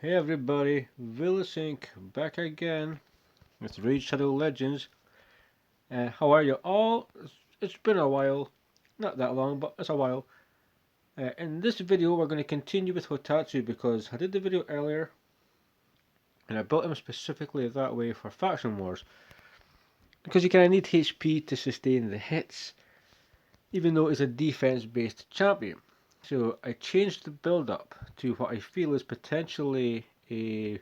Hey everybody, Vilisink back again with Raid Shadow Legends. How are you all? It's been a while, not that long, but it's a while. In this video we're going to continue with Hotatsu because I did the video earlier and I built him specifically that way for Faction Wars. Because you kind of need HP to sustain the hits, even though it's a defense based champion. So I changed the build up to what I feel is potentially a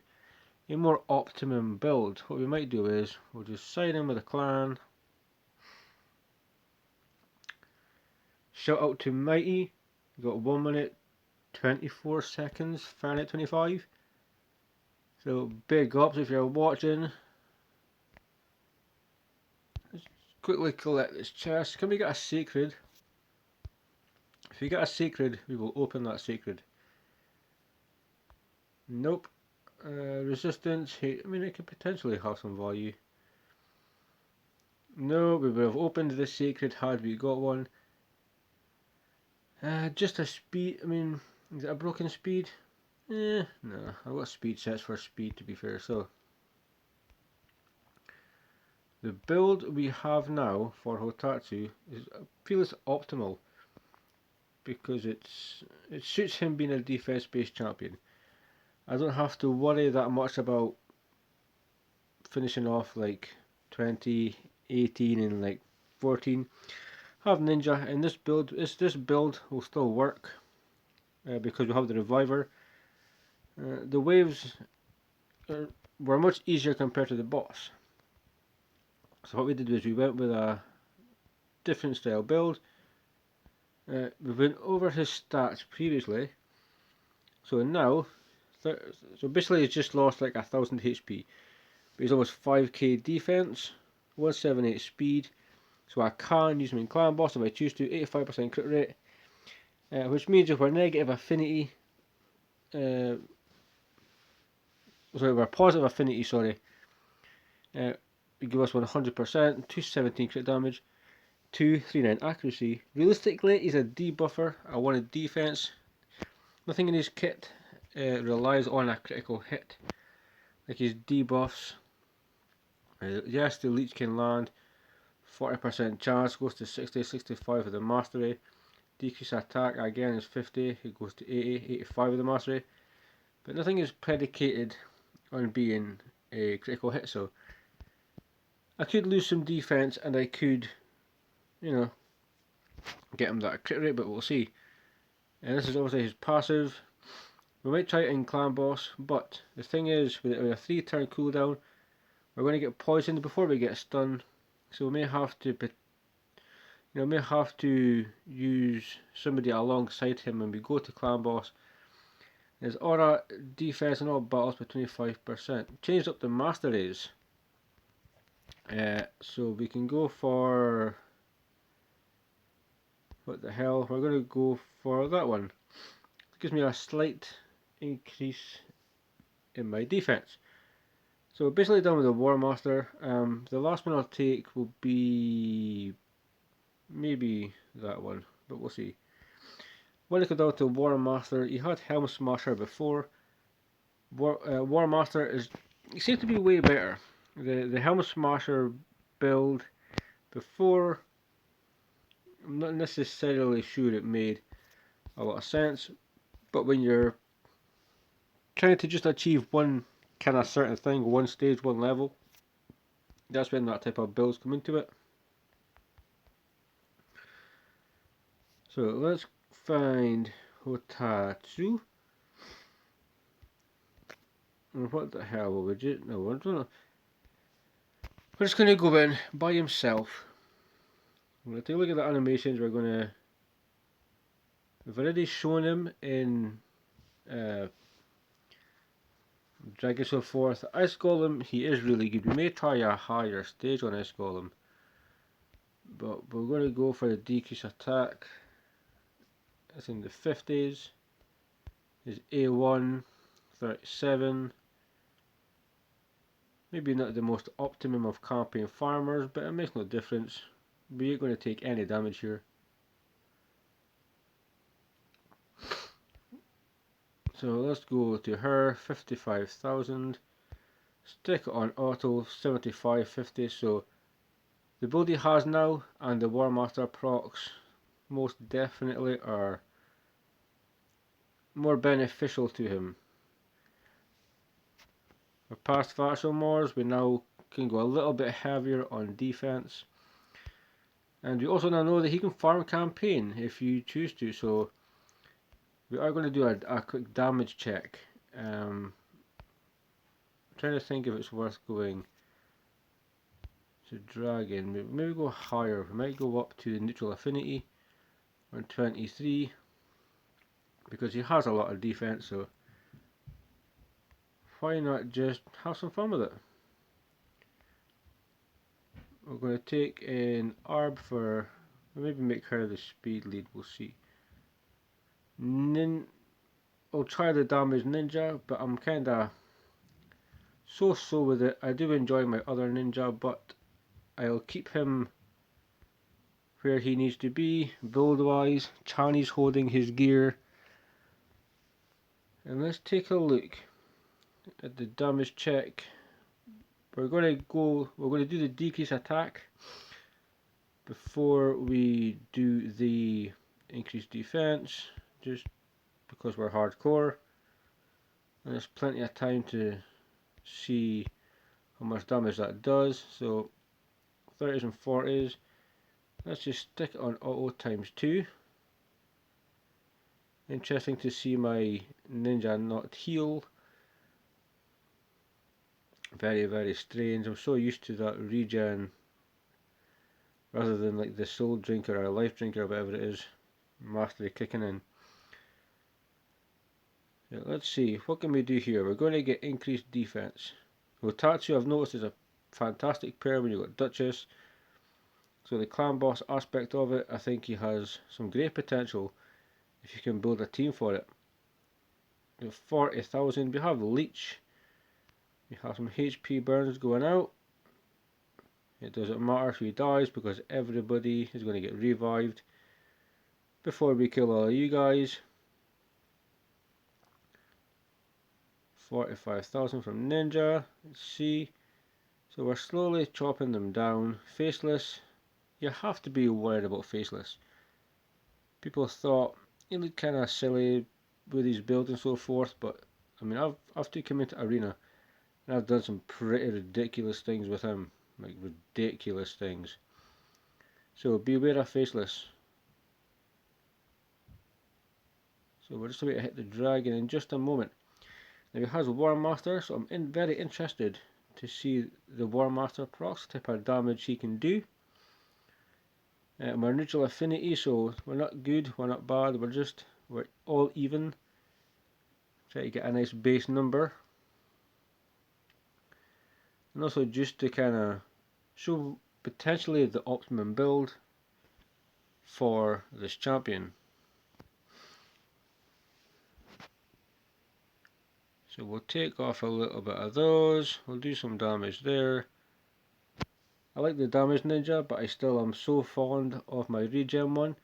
more optimum build. What we might do is we'll just sign in with a clan. Shout out to Mighty. We got 1 minute 24 seconds, Fahrenheit 25. So big ups if you're watching. Let's quickly collect this chest. Can we get a sacred? If we get a sacred, we will open that sacred. Nope. Resistance, I mean it could potentially have some value. No, we would have opened the sacred had we got one. Just a speed, I mean, is it a broken speed? No, I've got speed sets for speed to be fair, so. The build we have now for Hotatsu is, I feel it's optimal because it suits him being a defense based champion. I don't have to worry that much about finishing off like 20, 18 and like 14. Have ninja in this build. This build will still work because we have the reviver. The waves were much easier compared to the boss. So what we did was we went with a different style build. We went over his stats previously. So now, so basically he's just lost like 1000 HP. But he's almost 5k defense, 178 speed. So I can use him in clan boss if I choose to, 85% crit rate. Which means if we're negative affinity, sorry, we're positive affinity, sorry. We give us 100%, 217 crit damage, 239 accuracy. Realistically, he's a debuffer. I wanted defense. Nothing in his kit relies on a critical hit. Like his debuffs. Yes, the leech can land. 40% chance goes to 60, 65 with the mastery. Decrease attack again is 50. It goes to 80, 85 with the mastery. But nothing is predicated on being a critical hit. So I could lose some defense and I could, you know, get him that crit rate, but we'll see. And this is obviously his passive. We might try it in clan boss, but the thing is, with a 3-turn cooldown, we're going to get poisoned before we get stunned. So we may have to, use somebody alongside him when we go to clan boss. His aura, defense, and all battles by 25%. Changed up the masteries. So we can go for, what the hell? We're going to go for that one. It gives me a slight increase in my defense. So basically done with the War Master. The last one I'll take will be maybe that one, but we'll see. When I go down to War Master, he had Helm Smasher before. War Master seems to be way better. The Helm Smasher build before, I'm not necessarily sure it made a lot of sense, but when you're trying to just achieve one kind of certain thing, one stage, one level, that's when that type of builds come into it. So let's find Hotatsu. What the hell would you? No, I don't know. We're just gonna go in by himself. I'm gonna take a look at the animations. We've already shown him in Dragon So Forth. Ice Golem, he is really good. We may try a higher stage on Ice Golem, but we're gonna go for the decrease attack. It's in the 50s. His A1, 37. Maybe not the most optimum of campaign farmers, but it makes no difference. We ain't going to take any damage here. So let's go to her, 55,000. Stick it on auto, 7550. So the build he has now and the War Master procs most definitely are more beneficial to him. For past Vassal Mors, we now can go a little bit heavier on defense. And we also now know that he can farm campaign if you choose to, so we are going to do a quick damage check. I'm trying to think if it's worth going to dragon. Maybe go higher. We might go up to neutral affinity on 23 because he has a lot of defense, so why not just have some fun with it? We're going to take in Arb for, maybe make her the speed lead, we'll see. I'll try the damage ninja, but I'm kinda so with it. I do enjoy my other ninja, but I'll keep him where he needs to be, build wise. Chinese holding his gear. And let's take a look at the damage check. We're going to do the decrease attack before we do the increased defense, just because we're hardcore. And there's plenty of time to see how much damage that does. So 30s and 40s. Let's just stick it on auto times 2. Interesting to see my ninja not heal. Very strange. I'm so used to that regen rather than like the soul drinker or life drinker or whatever it is. Mastery kicking in. So let's see, what can we do here? We're going to get increased defense. Hotatsu I've noticed is a fantastic pair when you've got Duchess. So the clan boss aspect of it, I think he has some great potential if you can build a team for it. We have 40,000, we have Leech. We have some HP burns going out. It doesn't matter if he dies because everybody is going to get revived before we kill all of you guys. 45,000 from Ninja. Let's see. So we're slowly chopping them down. Faceless. You have to be worried about Faceless. People thought he looked kind of silly with his build and so forth, but I mean I've took him into Arena and I've done some pretty ridiculous things with him. Like ridiculous things. So beware of Faceless. So we're just about to hit the dragon in just a moment. Now he has a War Master, so I'm very interested to see the War Master procs, type of damage he can do. We're neutral affinity, so we're not good, we're not bad, we're all even. Try to get a nice base number. And also just to kind of show potentially the optimum build for this champion. So we'll take off a little bit of those, we'll do some damage there. I like the damage ninja, but I still am so fond of my regen one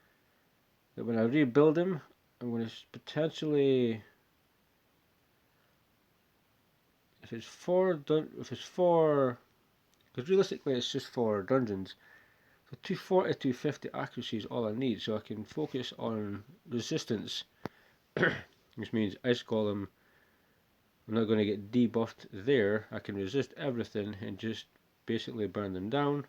that when I rebuild him, I'm going to potentially, because realistically it's just for dungeons. So 240, 250 accuracy is all I need, so I can focus on resistance, which means Ice Golem, I'm not going to get debuffed there. I can resist everything and just basically burn them down.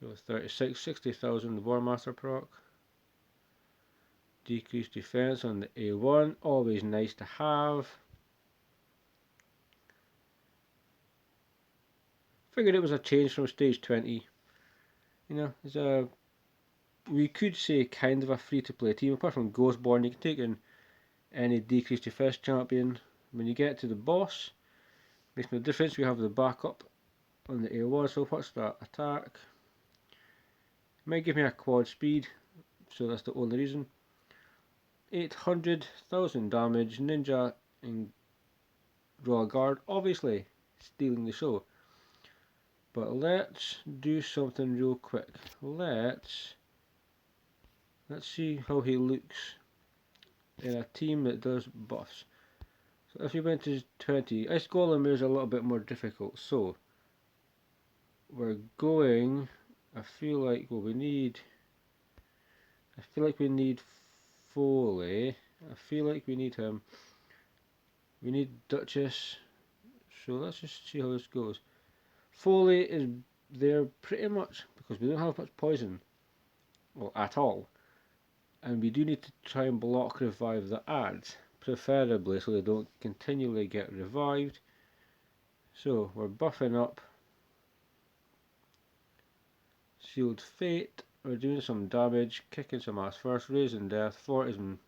So 36, 60,000 War Master proc. Decreased defense on the A1, always nice to have. Figured it was a change from stage 20. You know, it's we could say kind of a free to play team. Apart from Ghostborn, you can take in any decreased defense champion. When you get to the boss, makes no difference. We have the backup on the A1, so what's that? Attack. Might give me a quad speed, so that's the only reason. 800,000 damage, ninja and draw guard, obviously stealing the show. But let's do something real quick. Let's see how he looks in a team that does buffs. So if you went to 20, Ice Golem is a little bit more difficult. So we're going. I feel like I feel like we need Foley. I feel like we need him. We need Duchess. So let's just see how this goes. Foley is there pretty much because we don't have much poison, well, at all. And we do need to try and block revive the ads, preferably so they don't continually get revived. So we're buffing up Sealed Fate. We're doing some damage, kicking some ass first, raising death, 40s and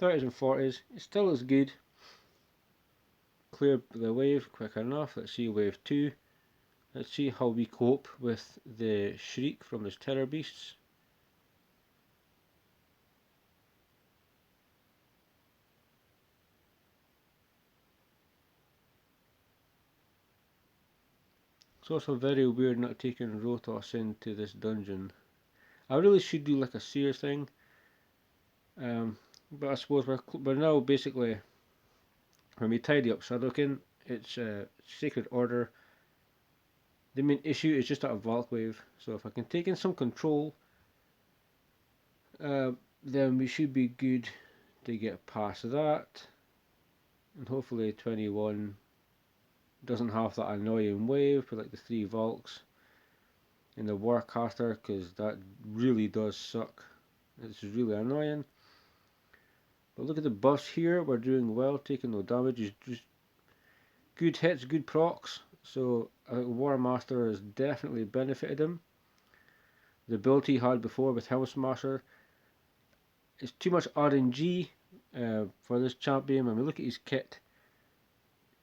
30s and 40s. It still is good. Clear the wave quick enough. Let's see wave 2. Let's see how we cope with the Shriek from his Terror Beasts. It's also very weird not taking Rotos into this dungeon. I really should do like a Seer thing, but I suppose we're now basically, when we tidy up Shadowkin, it's Sacred Order. The main issue is just that Valk wave, so if I can take in some control, then we should be good to get past that, and hopefully 21 doesn't have that annoying wave with like the 3 Valks in the Warcaster, because that really does suck. It's really annoying. But look at the buffs here, we're doing well, taking no damage, just good hits, good procs, so War Master has definitely benefited him. The build he had before with Helm Smasher is too much RNG for this champion. When we look at his kit,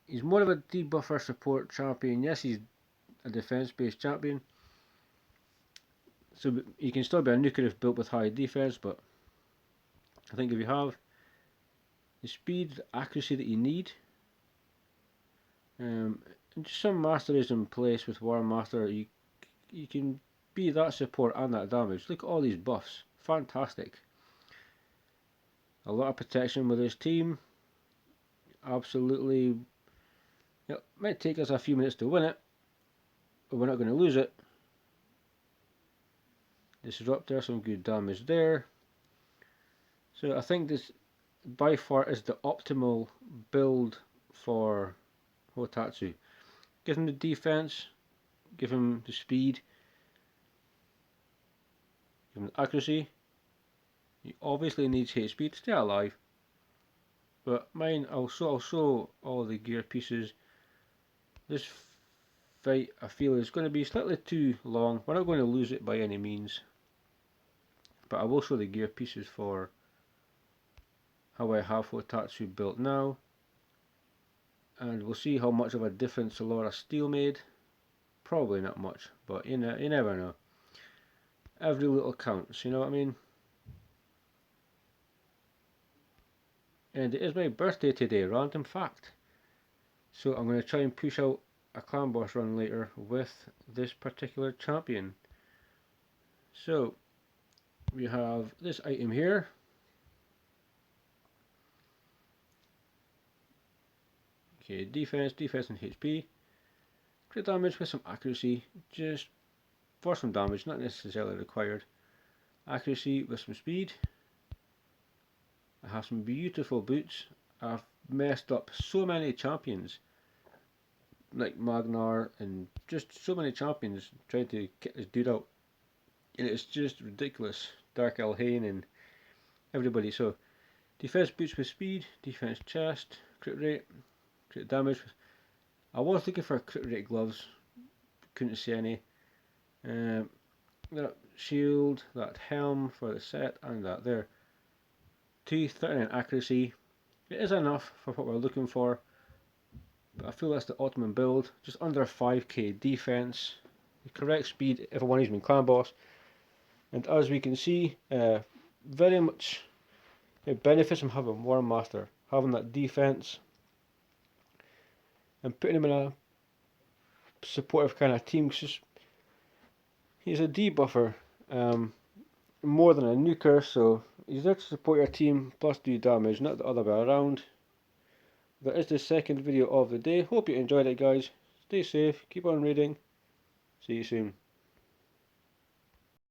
he's more of a debuffer support champion. Yes, he's a defense based champion, so he can still be a nuker if built with high defense, but I think if you have the speed, the accuracy that you need, and just some masteries in place with War Master, you can be that support and that damage. Look at all these buffs, fantastic. A lot of protection with his team, absolutely. It might take us a few minutes to win it, but we're not going to lose it. Disruptor, some good damage there. So I think this by far is the optimal build for Hotatsu. Give him the defense, give him the speed, give him the accuracy. He obviously needs HP to stay alive, but mine, I'll show all the gear pieces. This fight I feel is going to be slightly too long. We're not going to lose it by any means, but I will show the gear pieces for how I have Hotatsu built now, and we'll see how much of a difference Laura Steel made. Probably not much, but you never know. Every little counts, you know what I mean? And it is my birthday today, random fact. So I'm going to try and push out a clan boss run later with this particular champion. So we have this item here. Okay, defense and HP. Crit damage with some accuracy, just for some damage, not necessarily required. Accuracy with some speed. I have some beautiful boots. I've messed up so many champions, like Magnar, and just so many champions trying to get this dude out. And it's just ridiculous. Dark Elhain and everybody. So, defense boots with speed, defense chest, crit rate, crit damage. I was looking for crit rate gloves, couldn't see any. That shield, that helm for the set, and that there. 239 accuracy. It is enough for what we're looking for, but I feel that's the optimum build. Just under 5k defense, the correct speed if I want to use my clan boss, and as we can see, very much it benefits from having War Master, having that defense, and putting him in a supportive kind of team. Cause he's a debuffer, more than a nuker, so He's there to support your team plus do damage, not the other way around. That is the second video of the day. Hope you enjoyed it, guys. Stay safe, keep on reading. See you soon.